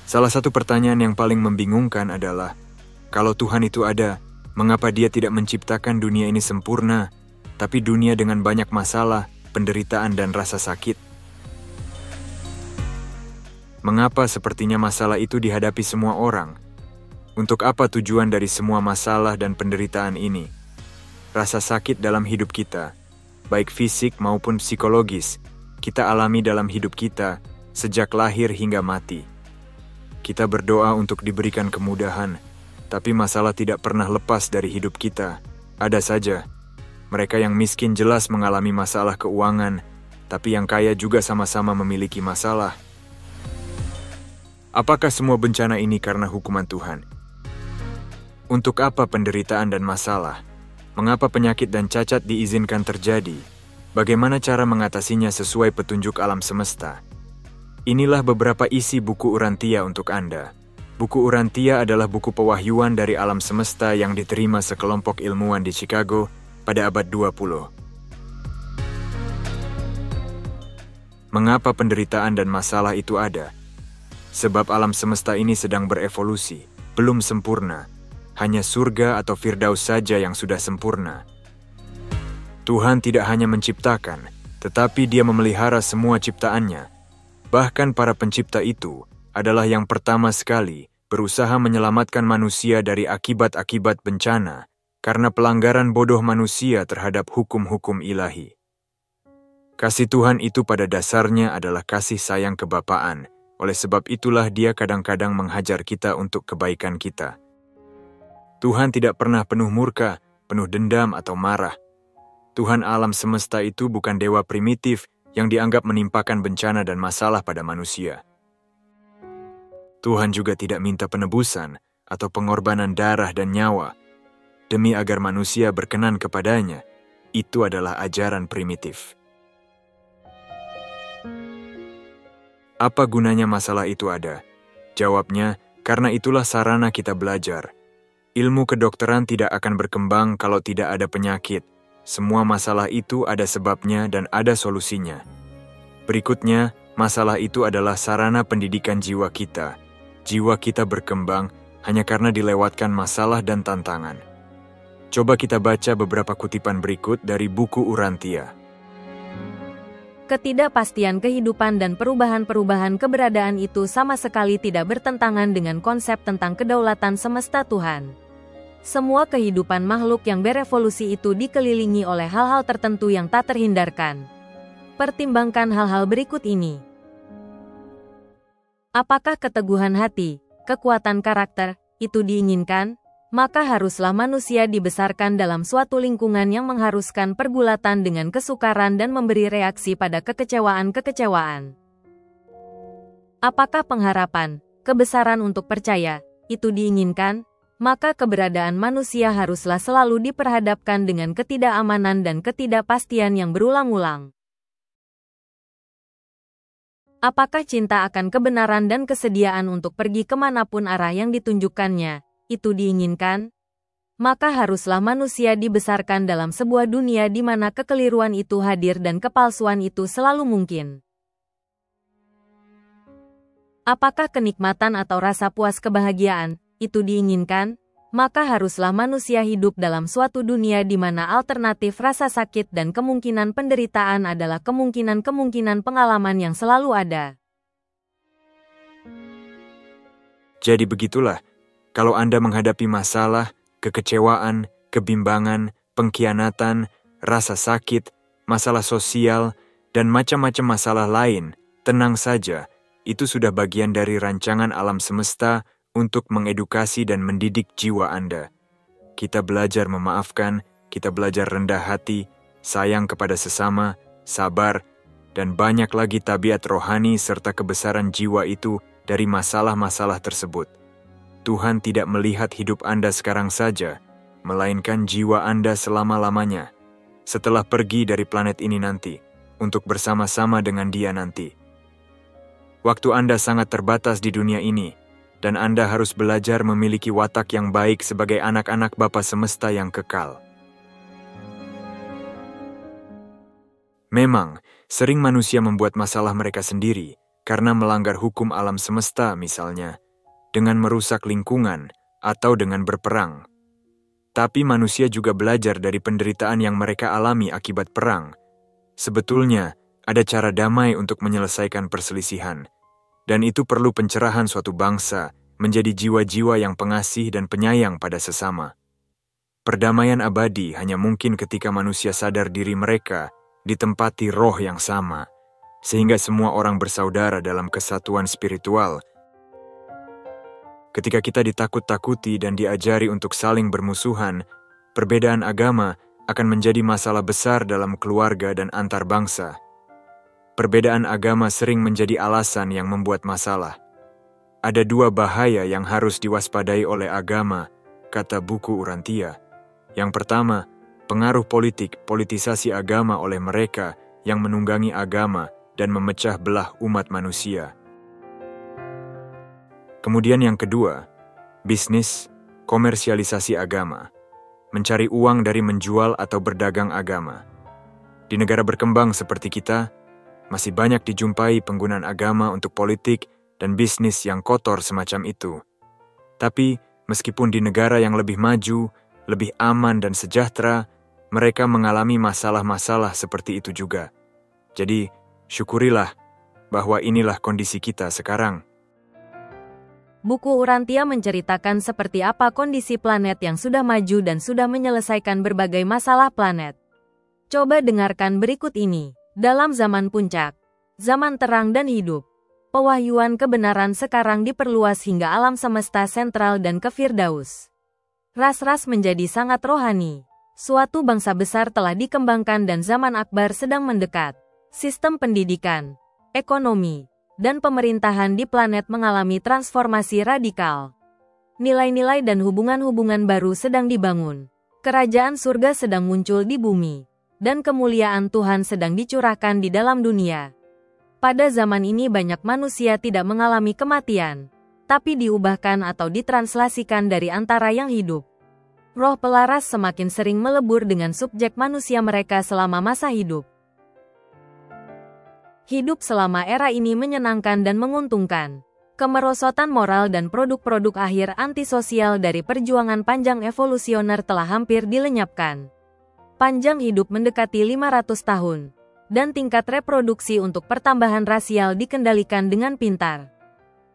Salah satu pertanyaan yang paling membingungkan adalah, kalau Tuhan itu ada, mengapa Dia tidak menciptakan dunia ini sempurna, tapi dunia dengan banyak masalah, penderitaan, dan rasa sakit? Mengapa sepertinya masalah itu dihadapi semua orang? Untuk apa tujuan dari semua masalah dan penderitaan ini? Rasa sakit dalam hidup kita, baik fisik maupun psikologis, kita alami dalam hidup kita sejak lahir hingga mati. Kita berdoa untuk diberikan kemudahan, tapi masalah tidak pernah lepas dari hidup kita. Ada saja, mereka yang miskin jelas mengalami masalah keuangan, tapi yang kaya juga sama-sama memiliki masalah. Apakah semua bencana ini karena hukuman Tuhan? Untuk apa penderitaan dan masalah? Mengapa penyakit dan cacat diizinkan terjadi? Bagaimana cara mengatasinya sesuai petunjuk alam semesta? Inilah beberapa isi buku Urantia untuk Anda. Buku Urantia adalah buku pewahyuan dari alam semesta yang diterima sekelompok ilmuwan di Chicago pada abad 20. Mengapa penderitaan dan masalah itu ada? Sebab alam semesta ini sedang berevolusi, belum sempurna. Hanya surga atau Firdaus saja yang sudah sempurna. Tuhan tidak hanya menciptakan, tetapi Dia memelihara semua ciptaannya. Bahkan para pencipta itu adalah yang pertama sekali berusaha menyelamatkan manusia dari akibat-akibat bencana karena pelanggaran bodoh manusia terhadap hukum-hukum ilahi. Kasih Tuhan itu pada dasarnya adalah kasih sayang kebapaan. Oleh sebab itulah Dia kadang-kadang menghajar kita untuk kebaikan kita. Tuhan tidak pernah penuh murka, penuh dendam atau marah. Tuhan alam semesta itu bukan dewa primitif yang dianggap menimpakan bencana dan masalah pada manusia. Tuhan juga tidak minta penebusan atau pengorbanan darah dan nyawa demi agar manusia berkenan kepadanya. Itu adalah ajaran primitif. Apa gunanya masalah itu ada? Jawabnya, karena itulah sarana kita belajar. Ilmu kedokteran tidak akan berkembang kalau tidak ada penyakit. Semua masalah itu ada sebabnya dan ada solusinya. Berikutnya, masalah itu adalah sarana pendidikan jiwa kita. Jiwa kita berkembang hanya karena dilewatkan masalah dan tantangan. Coba kita baca beberapa kutipan berikut dari buku Urantia. Ketidakpastian kehidupan dan perubahan-perubahan keberadaan itu sama sekali tidak bertentangan dengan konsep tentang kedaulatan semesta Tuhan. Semua kehidupan makhluk yang berevolusi itu dikelilingi oleh hal-hal tertentu yang tak terhindarkan. Pertimbangkan hal-hal berikut ini. Apakah keteguhan hati, kekuatan karakter, itu diinginkan? Maka haruslah manusia dibesarkan dalam suatu lingkungan yang mengharuskan pergulatan dengan kesukaran dan memberi reaksi pada kekecewaan-kekecewaan. Apakah pengharapan, kebesaran untuk percaya, itu diinginkan? Maka keberadaan manusia haruslah selalu diperhadapkan dengan ketidakamanan dan ketidakpastian yang berulang-ulang. Apakah cinta akan kebenaran dan kesediaan untuk pergi kemanapun arah yang ditunjukkannya, itu diinginkan? Maka haruslah manusia dibesarkan dalam sebuah dunia di mana kekeliruan itu hadir dan kepalsuan itu selalu mungkin. Apakah kenikmatan atau rasa puas kebahagiaan, itu diinginkan? Maka haruslah manusia hidup dalam suatu dunia di mana alternatif rasa sakit dan kemungkinan penderitaan adalah kemungkinan-kemungkinan pengalaman yang selalu ada. Jadi begitulah, kalau Anda menghadapi masalah, kekecewaan, kebimbangan, pengkhianatan, rasa sakit, masalah sosial, dan macam-macam masalah lain, tenang saja, itu sudah bagian dari rancangan alam semesta untuk mengedukasi dan mendidik jiwa Anda. Kita belajar memaafkan, kita belajar rendah hati, sayang kepada sesama, sabar, dan banyak lagi tabiat rohani serta kebesaran jiwa itu dari masalah-masalah tersebut. Tuhan tidak melihat hidup Anda sekarang saja, melainkan jiwa Anda selama-lamanya, setelah pergi dari planet ini nanti, untuk bersama-sama dengan Dia nanti. Waktu Anda sangat terbatas di dunia ini, dan Anda harus belajar memiliki watak yang baik sebagai anak-anak Bapa Semesta yang kekal. Memang, sering manusia membuat masalah mereka sendiri, karena melanggar hukum alam semesta misalnya, dengan merusak lingkungan, atau dengan berperang. Tapi manusia juga belajar dari penderitaan yang mereka alami akibat perang. Sebetulnya, ada cara damai untuk menyelesaikan perselisihan, dan itu perlu pencerahan suatu bangsa menjadi jiwa-jiwa yang pengasih dan penyayang pada sesama. Perdamaian abadi hanya mungkin ketika manusia sadar diri mereka ditempati roh yang sama, sehingga semua orang bersaudara dalam kesatuan spiritual. Ketika kita ditakut-takuti dan diajari untuk saling bermusuhan, perbedaan agama akan menjadi masalah besar dalam keluarga dan antar bangsa. Perbedaan agama sering menjadi alasan yang membuat masalah. Ada dua bahaya yang harus diwaspadai oleh agama, kata buku Urantia. Yang pertama, pengaruh politisasi agama oleh mereka yang menunggangi agama dan memecah belah umat manusia. Kemudian yang kedua, bisnis, komersialisasi agama, mencari uang dari menjual atau berdagang agama. Di negara berkembang seperti kita, masih banyak dijumpai penggunaan agama untuk politik dan bisnis yang kotor semacam itu. Tapi, meskipun di negara yang lebih maju, lebih aman dan sejahtera, mereka mengalami masalah-masalah seperti itu juga. Jadi, syukurilah bahwa inilah kondisi kita sekarang. Buku Urantia menceritakan seperti apa kondisi planet yang sudah maju dan sudah menyelesaikan berbagai masalah planet. Coba dengarkan berikut ini. Dalam zaman puncak, zaman terang dan hidup, pewahyuan kebenaran sekarang diperluas hingga alam semesta sentral dan ke Firdaus. Ras-ras menjadi sangat rohani. Suatu bangsa besar telah dikembangkan dan zaman akbar sedang mendekat. Sistem pendidikan, ekonomi, dan pemerintahan di planet mengalami transformasi radikal. Nilai-nilai dan hubungan-hubungan baru sedang dibangun. Kerajaan surga sedang muncul di bumi. Dan kemuliaan Tuhan sedang dicurahkan di dalam dunia. Pada zaman ini banyak manusia tidak mengalami kematian, tapi diubahkan atau ditranslasikan dari antara yang hidup. Roh pelaras semakin sering melebur dengan subjek manusia mereka selama masa hidup. Hidup selama era ini menyenangkan dan menguntungkan. Kemerosotan moral dan produk-produk akhir antisosial dari perjuangan panjang evolusioner telah hampir dilenyapkan. Panjang hidup mendekati 500 tahun, dan tingkat reproduksi untuk pertambahan rasial dikendalikan dengan pintar.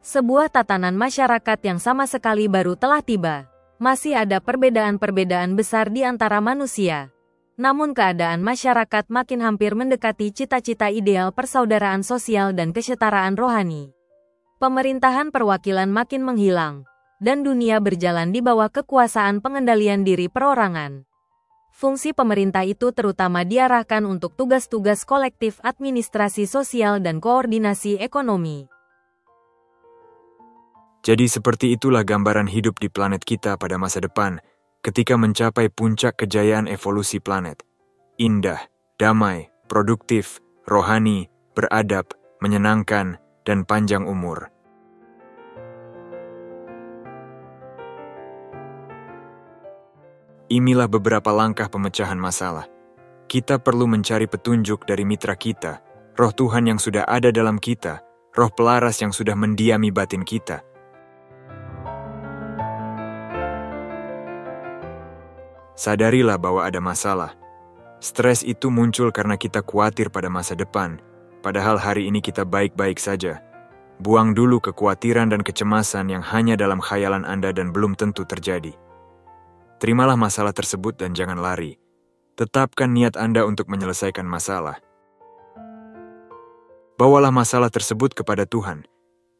Sebuah tatanan masyarakat yang sama sekali baru telah tiba. Masih ada perbedaan-perbedaan besar di antara manusia. Namun keadaan masyarakat makin hampir mendekati cita-cita ideal persaudaraan sosial dan kesetaraan rohani. Pemerintahan perwakilan makin menghilang, dan dunia berjalan di bawah kekuasaan pengendalian diri perorangan. Fungsi pemerintah itu terutama diarahkan untuk tugas-tugas kolektif administrasi sosial dan koordinasi ekonomi. Jadi seperti itulah gambaran hidup di planet kita pada masa depan, ketika mencapai puncak kejayaan evolusi planet. Indah, damai, produktif, rohani, beradab, menyenangkan, dan panjang umur. Inilah beberapa langkah pemecahan masalah. Kita perlu mencari petunjuk dari mitra kita, roh Tuhan yang sudah ada dalam kita, roh pelaras yang sudah mendiami batin kita. Sadarilah bahwa ada masalah. Stres itu muncul karena kita khawatir pada masa depan, padahal hari ini kita baik-baik saja. Buang dulu kekhawatiran dan kecemasan yang hanya dalam khayalan Anda dan belum tentu terjadi. Terimalah masalah tersebut dan jangan lari. Tetapkan niat Anda untuk menyelesaikan masalah. Bawalah masalah tersebut kepada Tuhan.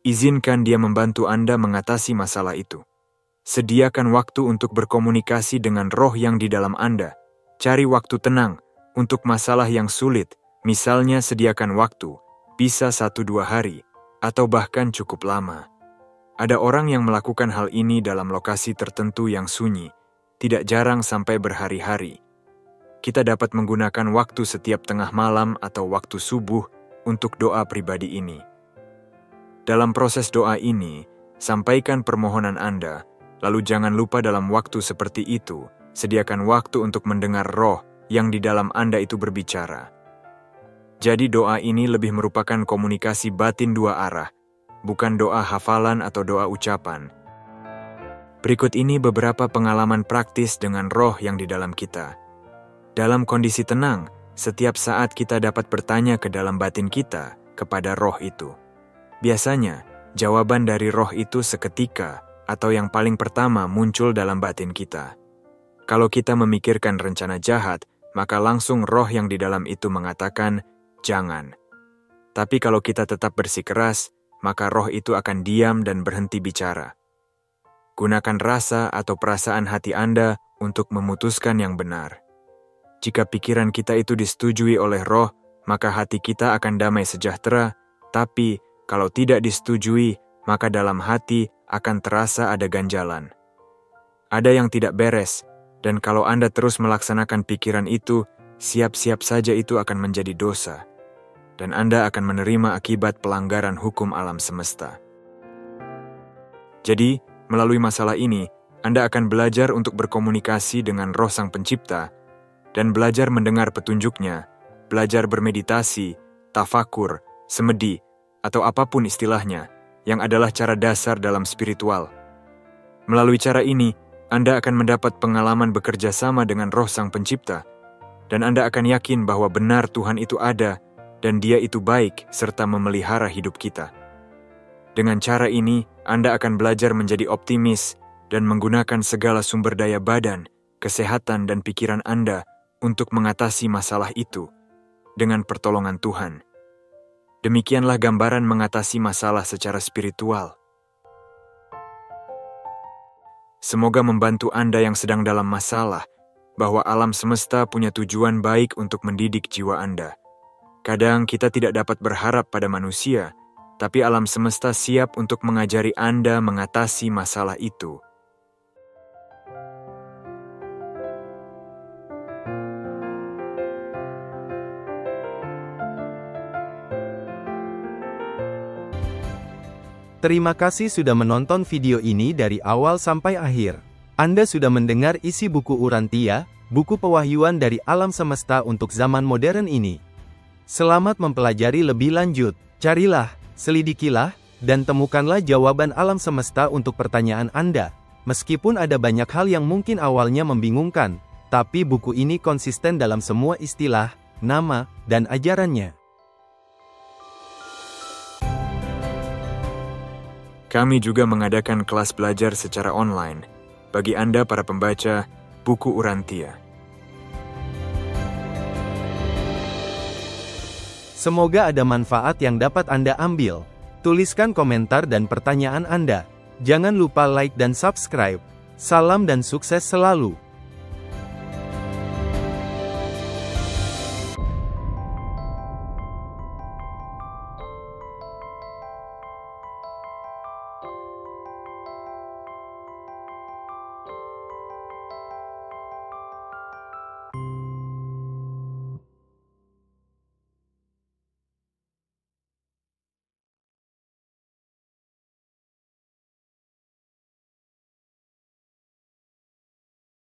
Izinkan Dia membantu Anda mengatasi masalah itu. Sediakan waktu untuk berkomunikasi dengan roh yang di dalam Anda. Cari waktu tenang untuk masalah yang sulit. Misalnya sediakan waktu, bisa 1-2 hari, atau bahkan cukup lama. Ada orang yang melakukan hal ini dalam lokasi tertentu yang sunyi, tidak jarang sampai berhari-hari. Kita dapat menggunakan waktu setiap tengah malam atau waktu subuh untuk doa pribadi ini. Dalam proses doa ini, sampaikan permohonan Anda, lalu jangan lupa dalam waktu seperti itu, sediakan waktu untuk mendengar roh yang di dalam Anda itu berbicara. Jadi doa ini lebih merupakan komunikasi batin dua arah, bukan doa hafalan atau doa ucapan. Berikut ini beberapa pengalaman praktis dengan roh yang di dalam kita. Dalam kondisi tenang, setiap saat kita dapat bertanya ke dalam batin kita kepada roh itu. Biasanya, jawaban dari roh itu seketika atau yang paling pertama muncul dalam batin kita. Kalau kita memikirkan rencana jahat, maka langsung roh yang di dalam itu mengatakan, jangan. Tapi kalau kita tetap bersikeras, maka roh itu akan diam dan berhenti bicara. Gunakan rasa atau perasaan hati Anda untuk memutuskan yang benar. Jika pikiran kita itu disetujui oleh roh, maka hati kita akan damai sejahtera, tapi kalau tidak disetujui, maka dalam hati akan terasa ada ganjalan. Ada yang tidak beres, dan kalau Anda terus melaksanakan pikiran itu, siap-siap saja itu akan menjadi dosa, dan Anda akan menerima akibat pelanggaran hukum alam semesta. Jadi, melalui masalah ini, Anda akan belajar untuk berkomunikasi dengan roh Sang Pencipta, dan belajar mendengar petunjuknya, belajar bermeditasi, tafakur, semedi, atau apapun istilahnya, yang adalah cara dasar dalam spiritual. Melalui cara ini, Anda akan mendapat pengalaman bekerja sama dengan roh Sang Pencipta, dan Anda akan yakin bahwa benar Tuhan itu ada, dan Dia itu baik serta memelihara hidup kita. Dengan cara ini, Anda akan belajar menjadi optimis dan menggunakan segala sumber daya badan, kesehatan, dan pikiran Anda untuk mengatasi masalah itu dengan pertolongan Tuhan. Demikianlah gambaran mengatasi masalah secara spiritual. Semoga membantu Anda yang sedang dalam masalah, bahwa alam semesta punya tujuan baik untuk mendidik jiwa Anda. Kadang kita tidak dapat berharap pada manusia, tapi alam semesta siap untuk mengajari Anda mengatasi masalah itu. Terima kasih sudah menonton video ini dari awal sampai akhir. Anda sudah mendengar isi buku Urantia, buku pewahyuan dari alam semesta untuk zaman modern ini. Selamat mempelajari lebih lanjut. Carilah, selidikilah, dan temukanlah jawaban alam semesta untuk pertanyaan Anda. Meskipun ada banyak hal yang mungkin awalnya membingungkan, tapi buku ini konsisten dalam semua istilah, nama, dan ajarannya. Kami juga mengadakan kelas belajar secara online bagi Anda para pembaca buku Urantia. Semoga ada manfaat yang dapat Anda ambil. Tuliskan komentar dan pertanyaan Anda. Jangan lupa like dan subscribe. Salam dan sukses selalu.